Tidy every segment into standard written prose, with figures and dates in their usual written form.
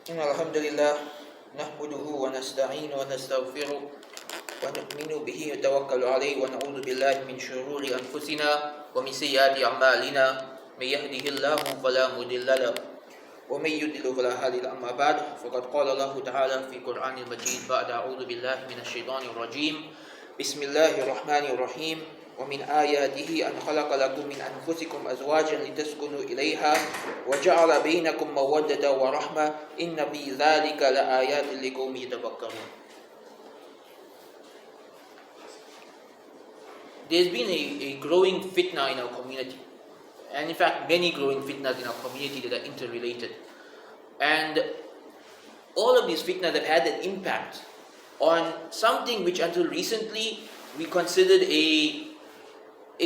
إن الحمد لله نحمده ونستعين ونستغفره ونؤمن به ونتوكل عليه ونعوذ بالله من شرور أنفسنا ومن سيئات أعمالنا من يهده الله فلا مضل له ومن يضلل فلا هادي له أما بعد فقد قال الله تعالى في القرآن المجيد بعد أعوذ بالله من الشيطان الرجيم بسم الله الرحمن الرحيم ومن آياته أن خلق لكم من أنفسكم أزواجا لتسكنوا إليها وجعل بينكم مودة ورحمة إن في ذلك لآيات لقوم يتفكرون. There's been a growing fitna in our community, and in fact many growing fitnas in our community that are interrelated, and all of these fitnas have had an impact on something which until recently we considered a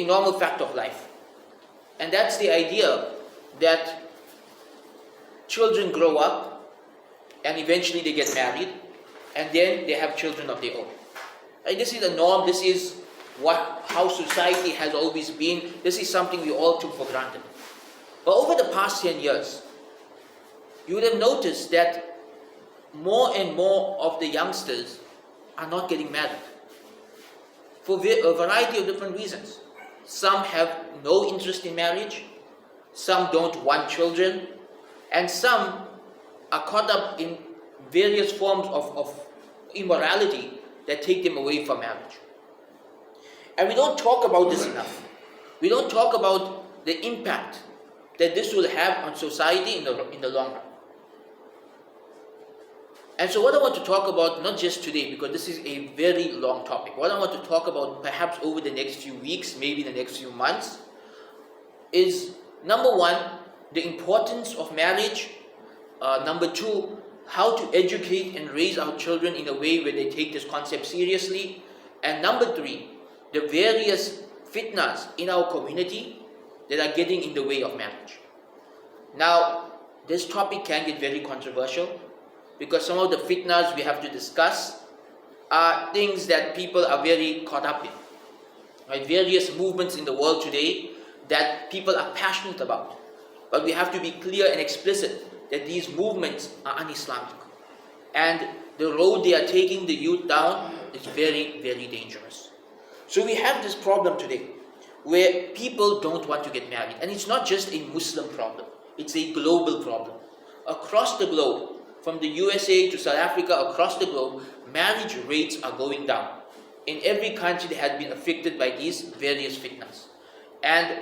normal fact of life, and that's the idea that children grow up and eventually they get married and then they have children of their own. Right? This is a norm, this is how society has always been, this is something we all took for granted. But over the past 10 years, you would have noticed that more and more of the youngsters are not getting married for a variety of different reasons. Some have no interest in marriage, some don't want children, and some are caught up in various forms of immorality that take them away from marriage. And we don't talk about this enough. We don't talk about the impact that this will have on society in the long run. And so what I want to talk about, not just today, because this is a very long topic, what I want to talk about perhaps over the next few weeks, maybe the next few months, is number one, the importance of marriage, number two, how to educate and raise our children in a way where they take this concept seriously, and number three, the various fitnas in our community that are getting in the way of marriage. Now, this topic can get very controversial, because some of the fitnas we have to discuss are things that people are very caught up in. Right? Various movements in the world today that people are passionate about. But we have to be clear and explicit that these movements are un-Islamic. And the road they are taking the youth down is very, very dangerous. So we have this problem today where people don't want to get married. And it's not just a Muslim problem. It's a global problem. Across the globe, from the USA to South Africa, across the globe, marriage rates are going down. In every country that has been affected by these various fitnas. And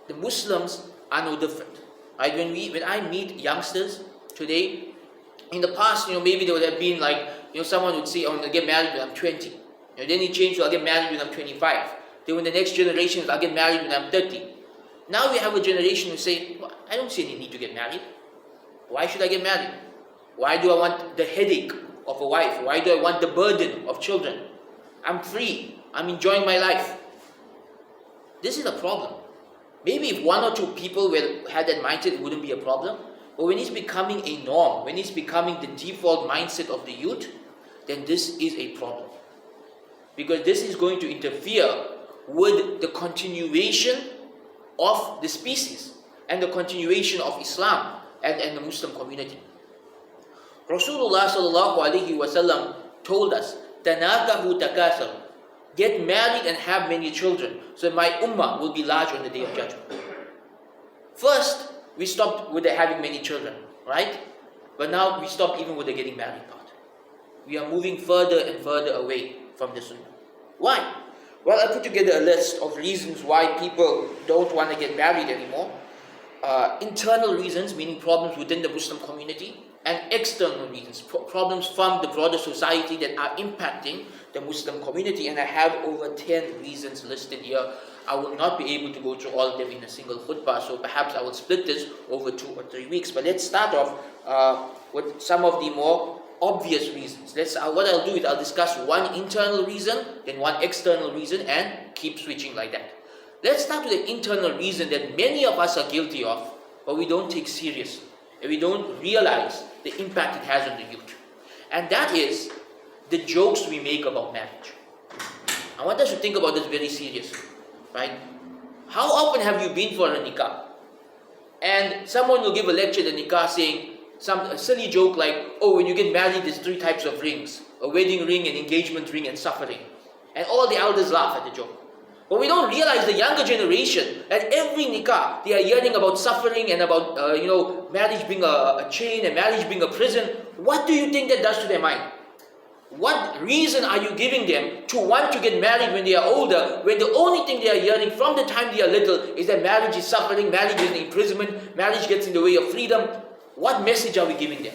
the Muslims are no different. Right? When I meet youngsters today, in the past, maybe there would have been like, someone would say, I'll get married when I'm 20. Then he changed to I'll get married when I'm 25. Then when the next generation is I'll get married when I'm 30. Now we have a generation who say, well, I don't see any need to get married. Why should I get married? Why do I want the headache of a wife? Why do I want the burden of children? I'm free. I'm enjoying my life. This is a problem. Maybe if one or two people had that mindset, it wouldn't be a problem. But when it's becoming a norm, when it's becoming the default mindset of the youth, then this is a problem. Because this is going to interfere with the continuation of the species and the continuation of Islam and the Muslim community. Rasulullah sallallahu alaihi wasallam told us, "Tanakahu takasar." Get married and have many children, so my ummah will be large on the day of judgment. First, we stopped with the having many children, right? But now we stopped even with the getting married part. We are moving further and further away from the sunnah. Why? Well, I put together a list of reasons why people don't want to get married anymore. Internal reasons, meaning problems within the Muslim community, and external reasons, problems from the broader society that are impacting the Muslim community. And I have over 10 reasons listed here. I will not be able to go through all of them in a single khutbah, so perhaps I will split this over 2 or 3 weeks. But let's start off with some of the more obvious reasons. What I'll do is I'll discuss one internal reason, then one external reason, and keep switching like that. Let's start with the internal reason that many of us are guilty of, but we don't take seriously, and we don't realize the impact it has on the youth. And that is the jokes we make about marriage. I want us to think about this very seriously, right? How often have you been for a nikah? And someone will give a lecture at the nikah saying, some silly joke like, oh, when you get married, there's 3 types of rings: a wedding ring, an engagement ring, and suffering. And all the elders laugh at the joke. But we don't realize the younger generation, at every nikah, they are hearing about suffering and about, marriage being a chain and marriage being a prison. What do you think that does to their mind? What reason are you giving them to want to get married when they are older, when the only thing they are hearing from the time they are little is that marriage is suffering, marriage is imprisonment, marriage gets in the way of freedom? What message are we giving them?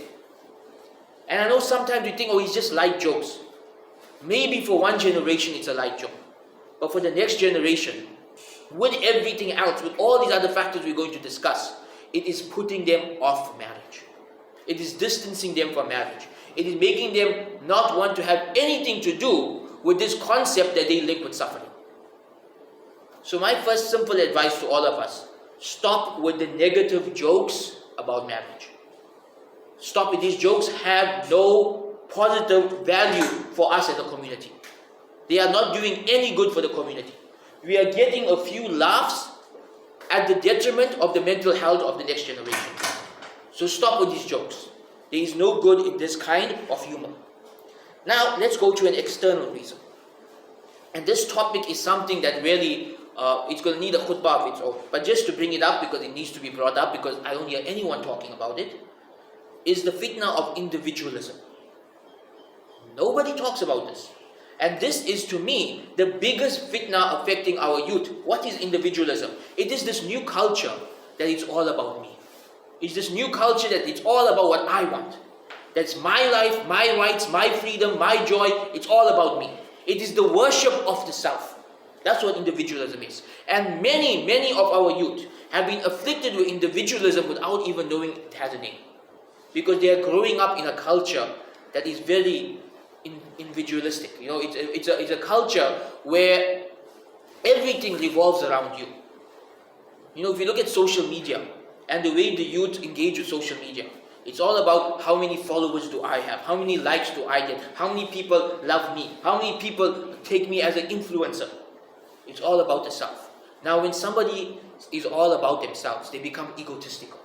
And I know sometimes we think, oh, it's just light jokes. Maybe for one generation it's a light joke. But for the next generation, with everything else, with all these other factors we're going to discuss, it is putting them off marriage. It is distancing them from marriage. It is making them not want to have anything to do with this concept that they link with suffering. So my first simple advice to all of us: stop with the negative jokes about marriage. Stop it. These jokes have no positive value for us as a community. They are not doing any good for the community. We are getting a few laughs at the detriment of the mental health of the next generation. So stop with these jokes. There is no good in this kind of humor. Now let's go to an external reason. And this topic is something that really, it's going to need a khutbah of its own. But just to bring it up, because it needs to be brought up, because I don't hear anyone talking about it, is the fitna of individualism. Nobody talks about this. And this is, to me, the biggest fitna affecting our youth. What is individualism? It is this new culture that it's all about me. It's this new culture that it's all about what I want. That's my life, my rights, my freedom, my joy. It's all about me. It is the worship of the self. That's what individualism is. And many of our youth have been afflicted with individualism without even knowing it has a name. Because they are growing up in a culture that is very individualistic. It's a culture where everything revolves around you. If you look at social media and the way the youth engage with social media, it's all about how many followers do I have, how many likes do I get, how many people love me, how many people take me as an influencer. It's all about the self. Now when somebody is all about themselves, they become egotistical.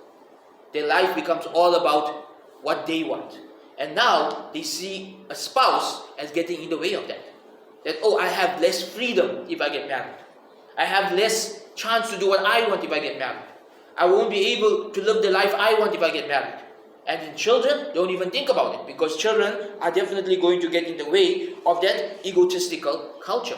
Their life becomes all about what they want. And now they see a spouse as getting in the way of that. That, oh, I have less freedom if I get married. I have less chance to do what I want if I get married. I won't be able to live the life I want if I get married. And then children don't even think about it, because children are definitely going to get in the way of that egotistical culture.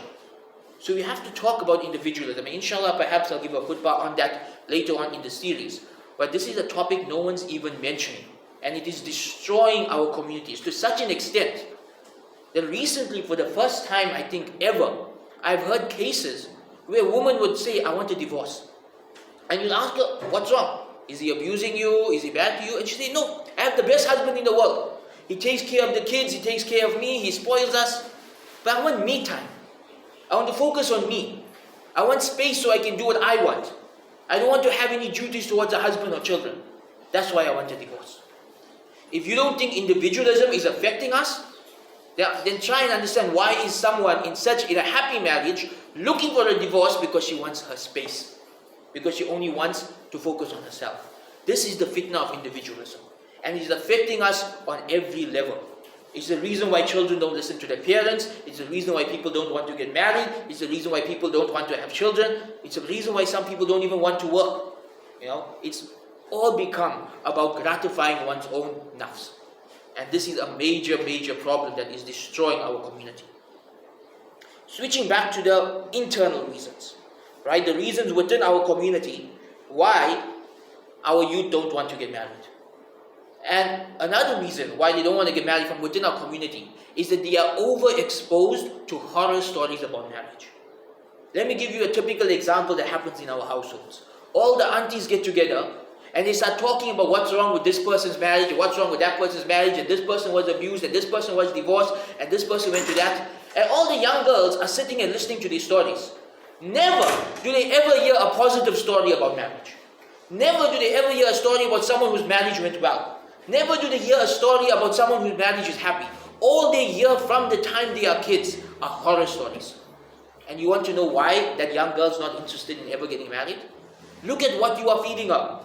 So we have to talk about individualism. Inshallah, perhaps I'll give a khutbah on that later on in the series. But this is a topic no one's even mentioning. And it is destroying our communities to such an extent that recently, for the first time, I think ever, I've heard cases where a woman would say, I want a divorce. And you'll ask her, what's wrong? Is he abusing you? Is he bad to you? And she say, no, I have the best husband in the world. He takes care of the kids, he takes care of me, he spoils us. But I want me time. I want to focus on me. I want space so I can do what I want. I don't want to have any duties towards a husband or children. That's why I want a divorce. If you don't think individualism is affecting us, then try and understand why is someone in a happy marriage looking for a divorce, because she wants her space. Because she only wants to focus on herself. This is the fitna of individualism. And it is affecting us on every level. It's the reason why children don't listen to their parents. It's the reason why people don't want to get married. It's the reason why people don't want to have children. It's the reason why some people don't even want to work. It's all become about gratifying one's own nafs. And this is a major problem that is destroying our community. Switching back to the internal reasons, right? The reasons within our community why our youth don't want to get married. And another reason why they don't want to get married from within our community is that they are overexposed to horror stories about marriage. Let me give you a typical example that happens in our households. All the aunties get together and they start talking about what's wrong with this person's marriage, and what's wrong with that person's marriage, and this person was abused, and this person was divorced, and this person went to that. And all the young girls are sitting and listening to these stories. Never do they ever hear a positive story about marriage. Never do they ever hear a story about someone whose marriage went well. Never do they hear a story about someone whose marriage is happy. All they hear from the time they are kids are horror stories. And you want to know why that young girl's not interested in ever getting married? Look at what you are feeding her.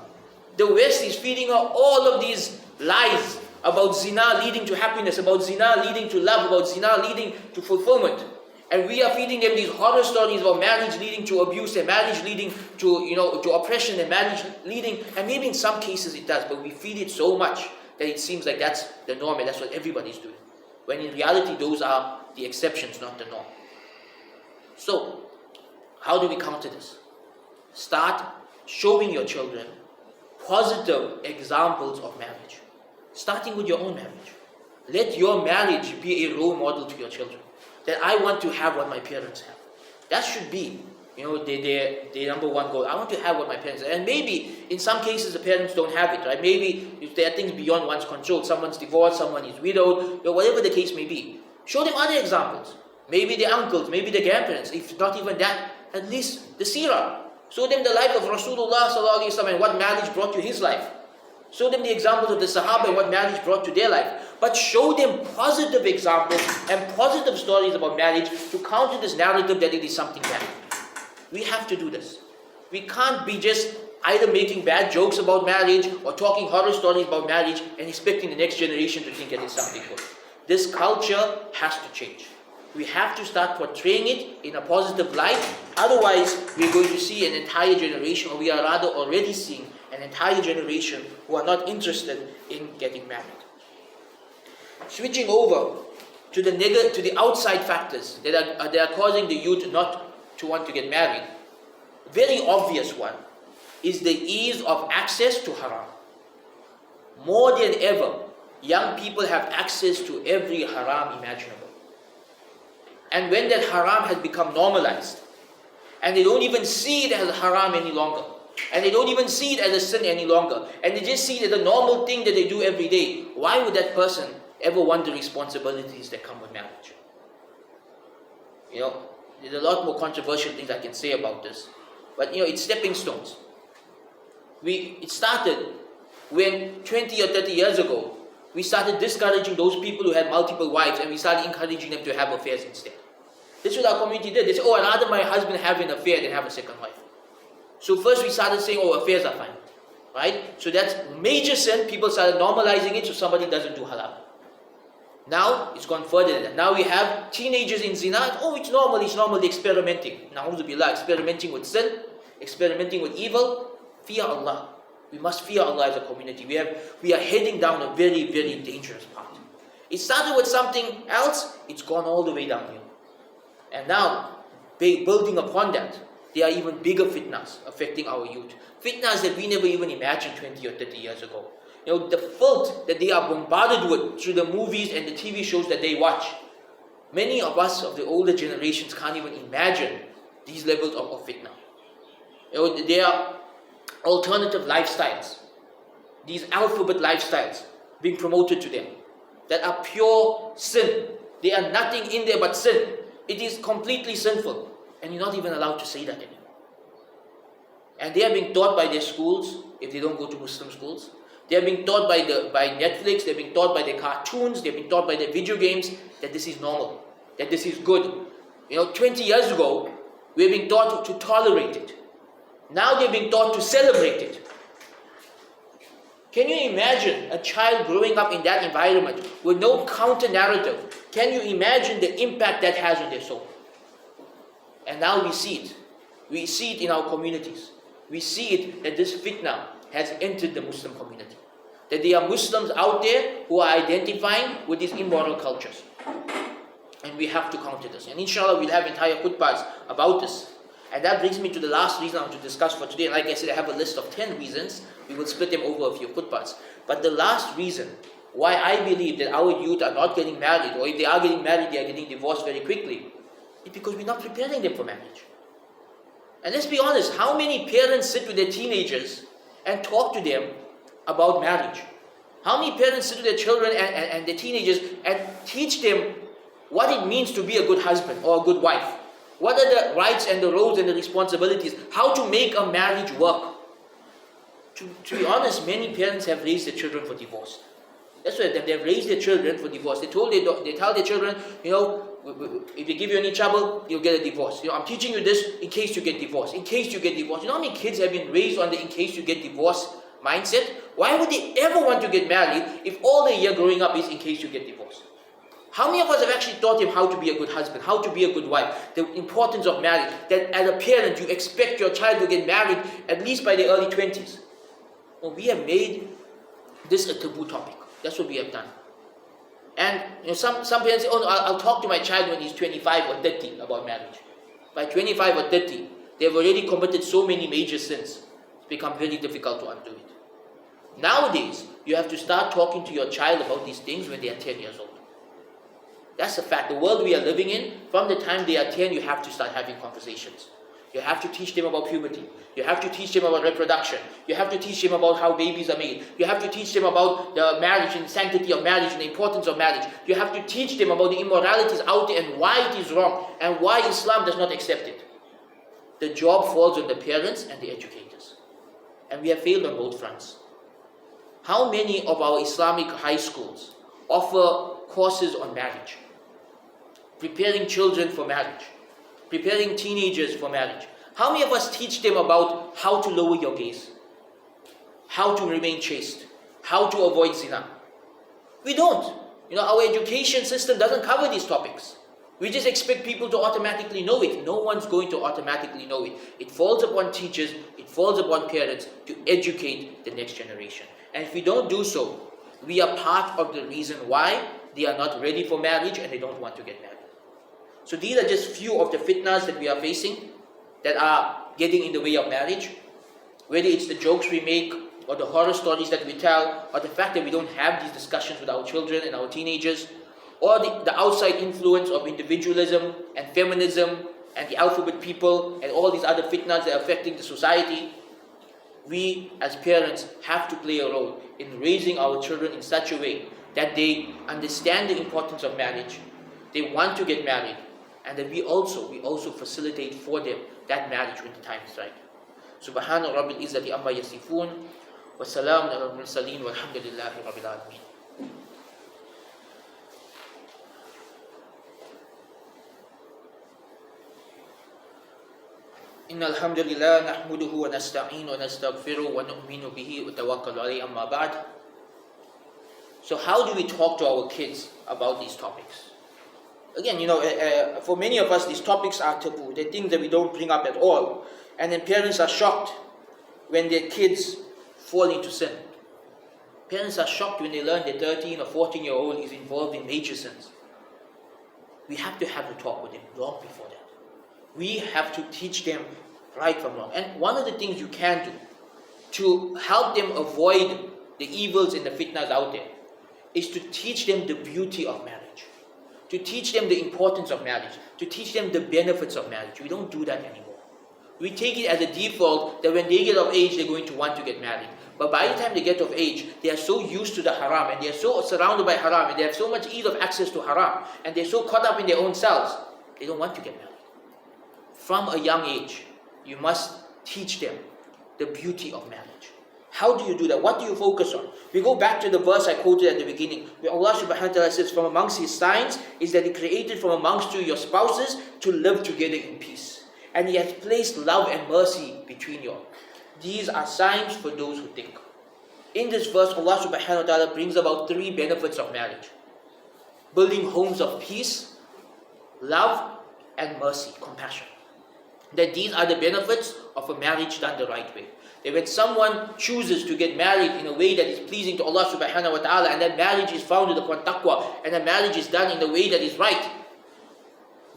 The West is feeding her all of these lies about zina leading to happiness, about zina leading to love, about zina leading to fulfillment. And we are feeding them these horror stories about marriage leading to abuse, and marriage leading to, to oppression, and marriage leading, and maybe in some cases it does, but we feed it so much that it seems like that's the norm and that's what everybody's doing. When in reality, those are the exceptions, not the norm. So, how do we counter this? Start showing your children positive examples of marriage, starting with your own marriage. Let your marriage be a role model to your children. That I want to have what my parents have. That should be, their number one goal. I want to have what my parents have. And maybe in some cases the parents don't have it, right? Maybe if there are things beyond one's control. Someone's divorced, someone is widowed, whatever the case may be. Show them other examples. Maybe their uncles, maybe their grandparents. If not even that, at least the seerah. Show them the life of Rasulullah ﷺ and what marriage brought to his life. Show them the examples of the Sahaba and what marriage brought to their life. But show them positive examples and positive stories about marriage to counter this narrative that it is something bad. We have to do this. We can't be just either making bad jokes about marriage or talking horror stories about marriage and expecting the next generation to think that it's something good. This culture has to change. We have to start portraying it in a positive light. Otherwise, we're going to see an entire generation, or we are rather already seeing an entire generation who are not interested in getting married. Switching over to the outside factors that are causing the youth not to want to get married. Very obvious one is the ease of access to haram. More than ever, young people have access to every haram imaginable. And when that haram has become normalized, and they don't even see it as haram any longer, and they don't even see it as a sin any longer, and they just see it as a normal thing that they do every day, why would that person ever want the responsibilities that come with marriage? There's a lot more controversial things I can say about this, but it's stepping stones. It started when 20 or 30 years ago, we started discouraging those people who had multiple wives, and we started encouraging them to have affairs instead. This is what our community did. They said, I'd rather my husband have an affair than have a second wife. So first we started saying, affairs are fine. Right? So that's major sin. People started normalizing it so somebody doesn't do halal. Now it's gone further than that. Now we have teenagers in zina. It's normal, they're experimenting. Na'udhu billah, experimenting with sin, experimenting with evil. Fear Allah. We must fear Allah as a community. We are heading down a very, very dangerous path. It started with something else, it's gone all the way downhill. And now, building upon that, there are even bigger fitnas affecting our youth. Fitnas that we never even imagined 20 or 30 years ago. The filth that they are bombarded with through the movies and the TV shows that they watch. Many of us of the older generations can't even imagine these levels of fitna. There are alternative lifestyles, these alphabet lifestyles being promoted to them that are pure sin. They are nothing in there but sin. It is completely sinful, and you're not even allowed to say that anymore. And they are being taught by their schools, if they don't go to Muslim schools. They are being taught by Netflix, they're being taught by their cartoons, they're being taught by their video games that this is normal, that this is good. 20 years ago, we were being taught to tolerate it. Now they're being taught to celebrate it. Can you imagine a child growing up in that environment with no counter narrative? Can you imagine the impact that has on their soul? And now we see it. We see it in our communities. We see it that this fitna has entered the Muslim community. That there are Muslims out there who are identifying with these immoral cultures. And we have to counter this. And inshallah we'll have entire khutbahs about this. And that brings me to the last reason I want to discuss for today. And like I said, I have a list of 10 reasons. We will split them over a few khutbahs. But the last reason why I believe that our youth are not getting married, or if they are getting married, they are getting divorced very quickly, is because we're not preparing them for marriage. And let's be honest, how many parents sit with their teenagers and talk to them about marriage? How many parents sit with their children and their teenagers and teach them what it means to be a good husband or a good wife? What are the rights and the roles and the responsibilities? How to make a marriage work? To be honest, many parents have raised their children for divorce. That's why they've raised their children for divorce. They tell their children, if they give you any trouble, you'll get a divorce. I'm teaching you this in case you get divorced. In case you get divorced. You know how many kids have been raised on the in case you get divorced mindset? Why would they ever want to get married if all they hear growing up is in case you get divorced? How many of us have actually taught him how to be a good husband, how to be a good wife, the importance of marriage, that as a parent you expect your child to get married at least by the early 20s? Well, we have made this a taboo topic. That's what we have done. And some parents say, oh no, I'll talk to my child when he's 25 or 30 about marriage. By 25 or 30, they've already committed so many major sins. It's become very difficult to undo it. Nowadays, you have to start talking to your child about these things when they are 10 years old. That's a fact. The world we are living in, from the time they are 10, you have to start having conversations. You have to teach them about puberty. You have to teach them about reproduction. You have to teach them about how babies are made. You have to teach them about the marriage and sanctity of marriage and the importance of marriage. You have to teach them about the immoralities out there and why it is wrong and why Islam does not accept it. The job falls on the parents and the educators. And we have failed on both fronts. How many of our Islamic high schools offer courses on marriage? Preparing children for marriage. Preparing teenagers for marriage. How many of us teach them about how to lower your gaze? How to remain chaste? How to avoid zina? We don't. Our education system doesn't cover these topics. We just expect people to automatically know it. No one's going to automatically know it. It falls upon teachers, it falls upon parents to educate the next generation. And if we don't do so, we are part of the reason why they are not ready for marriage and they don't want to get married. So these are just few of the fitnas that we are facing that are getting in the way of marriage. Whether it's the jokes we make, or the horror stories that we tell, or the fact that we don't have these discussions with our children and our teenagers, or the outside influence of individualism and feminism and the alphabet people and all these other fitnas that are affecting the society. We as parents have to play a role in raising our children in such a way that they understand the importance of marriage, they want to get married, and that we also facilitate for them that marriage when the time is right. Subhana Rabbil Izzati Amma Yasifun, wa salamun ala al-mursaleen, walhamdulillahi Rabbil Alameen. إن الحمد لله نحمده ونستعين ونستغفره ونؤمن به وتوكل عليه أما بعد. So how do we talk to our kids about these topics? Again, for many of us, these topics are taboo. They're things that we don't bring up at all. And then parents are shocked when their kids fall into sin. Parents are shocked when they learn their 13 or 14-year-old is involved in major sins. We have to have a talk with them long before that. We have to teach them right from wrong. And one of the things you can do to help them avoid the evils and the fitnas out there is to teach them the beauty of marriage, to teach them the importance of marriage, to teach them the benefits of marriage. We don't do that anymore. We take it as a default that when they get of age, they're going to want to get married. But by the time they get of age, they are so used to the haram, and they are so surrounded by haram, and they have so much ease of access to haram, and they're so caught up in their own selves, they don't want to get married. From a young age, you must teach them the beauty of marriage. How do you do that? What do you focus on? We go back to the verse I quoted at the beginning, where Allah subhanahu wa ta'ala says, from amongst His signs is that He created from amongst you your spouses to live together in peace. And He has placed love and mercy between you. These are signs for those who think. In this verse, Allah subhanahu wa ta'ala brings about 3 benefits of marriage. Building homes of peace, love, and mercy, compassion. That these are the benefits of a marriage done the right way. That when someone chooses to get married in a way that is pleasing to Allah subhanahu wa ta'ala, and that marriage is founded upon taqwa, and that marriage is done in the way that is right,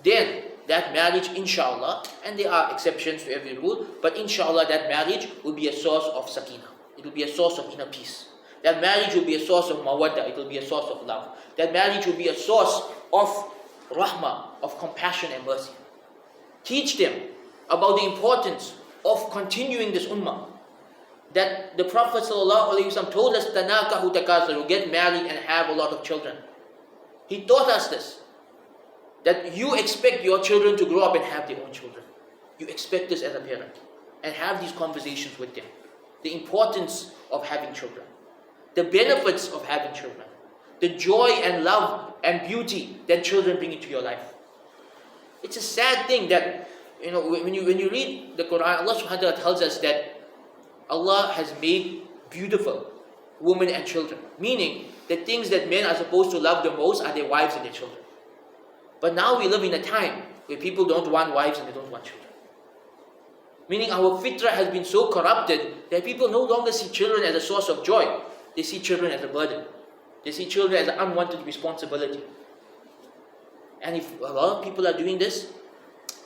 then that marriage, inshallah, and there are exceptions to every rule, but inshallah that marriage will be a source of sakinah. It will be a source of inner peace. That marriage will be a source of mawaddah. It will be a source of love. That marriage will be a source of rahmah, of compassion and mercy. Teach them about the importance of continuing this ummah. That the Prophet ﷺ told us, "Tanakahu takasaru," get married and have a lot of children. He taught us this. That you expect your children to grow up and have their own children. You expect this as a parent. And have these conversations with them. The importance of having children. The benefits of having children. The joy and love and beauty that children bring into your life. It's a sad thing that, when you read the Quran, Allah subhanahu wa ta'ala tells us that Allah has made beautiful women and children. Meaning, the things that men are supposed to love the most are their wives and their children. But now we live in a time where people don't want wives and they don't want children. Meaning our fitrah has been so corrupted that people no longer see children as a source of joy. They see children as a burden. They see children as an unwanted responsibility. And if a lot of people are doing this,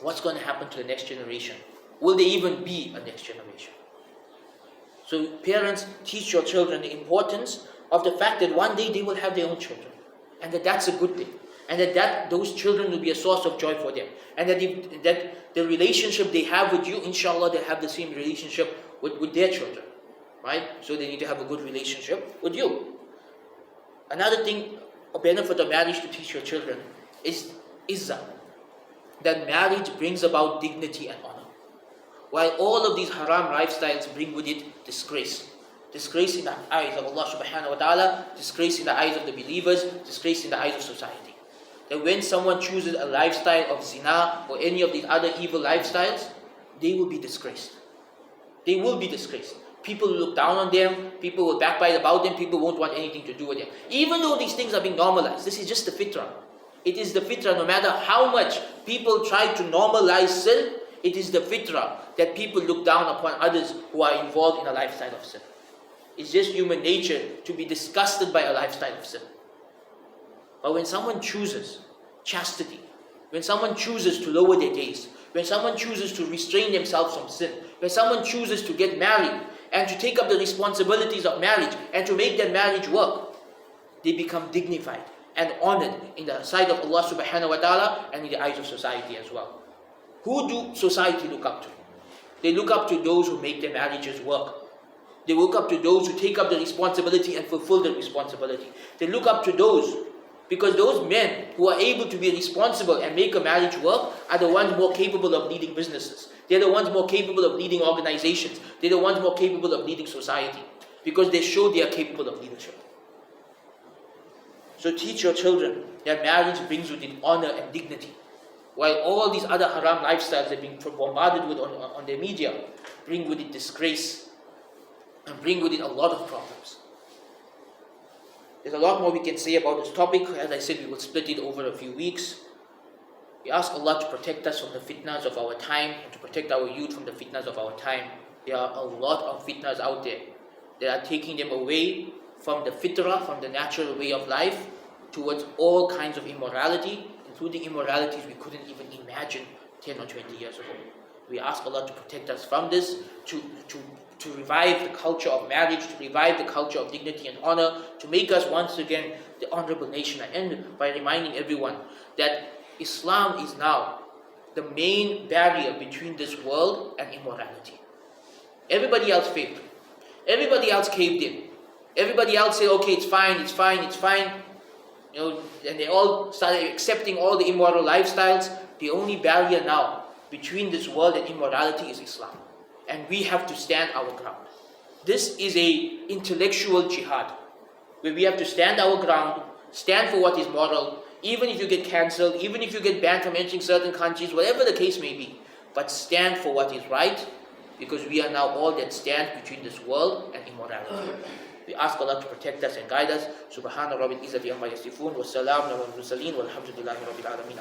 what's going to happen to the next generation? Will there even be a next generation? So parents, teach your children the importance of the fact that one day they will have their own children. And that that's a good thing. And that those children will be a source of joy for them. And that the relationship they have with you, inshallah, they'll have the same relationship with their children. Right? So they need to have a good relationship with you. Another thing, a benefit of marriage to teach your children is izzah. That marriage brings about dignity and honor. While all of these haram lifestyles bring with it disgrace. Disgrace in the eyes of Allah subhanahu wa ta'ala, disgrace in the eyes of the believers, disgrace in the eyes of society. That when someone chooses a lifestyle of zina or any of these other evil lifestyles, they will be disgraced. They will be disgraced. People will look down on them, people will backbite about them, people won't want anything to do with them. Even though these things are being normalized, this is just the fitrah. It is the fitrah, no matter how much people try to normalize sin, it is the fitrah that people look down upon others who are involved in a lifestyle of sin. It's just human nature to be disgusted by a lifestyle of sin. But when someone chooses chastity, when someone chooses to lower their gaze, when someone chooses to restrain themselves from sin, when someone chooses to get married and to take up the responsibilities of marriage and to make their marriage work, they become dignified and honored in the sight of Allah subhanahu wa ta'ala and in the eyes of society as well. Who do society look up to? They look up to those who make their marriages work. They look up to those who take up the responsibility and fulfill the responsibility. They look up to those, because those men who are able to be responsible and make a marriage work are the ones more capable of leading businesses. They're the ones more capable of leading organizations. They're the ones more capable of leading society, because they show they are capable of leadership. So teach your children that marriage brings with it honor and dignity, while all these other haram lifestyles that are being bombarded with on the media bring with it disgrace and bring with it a lot of problems. There's a lot more we can say about this topic. As I said, we will split it over a few weeks. We ask Allah to protect us from the fitnas of our time and to protect our youth from the fitnas of our time. There are a lot of fitnas out there that are taking them away from the fitrah, from the natural way of life, towards all kinds of immorality, including immoralities we couldn't even imagine 10 or 20 years ago. We ask Allah to protect us from this, to revive the culture of marriage, to revive the culture of dignity and honor, to make us once again the honorable nation. I end by reminding everyone that Islam is now the main barrier between this world and immorality. Everybody else failed. Everybody else caved in. Everybody else said, okay, it's fine, it's fine, it's fine. And they all started accepting all the immoral lifestyles. The only barrier now between this world and immorality is Islam. And we have to stand our ground. This is a intellectual jihad, where we have to stand our ground, stand for what is moral, even if you get cancelled, even if you get banned from entering certain countries, whatever the case may be. But stand for what is right, because we are now all that stands between this world and immorality. We ask Allah to protect us and guide us. Subhana rabbil izzati amma yasifun wa salamun ala al-mursaleen walhamdulillahi rabbil alamin.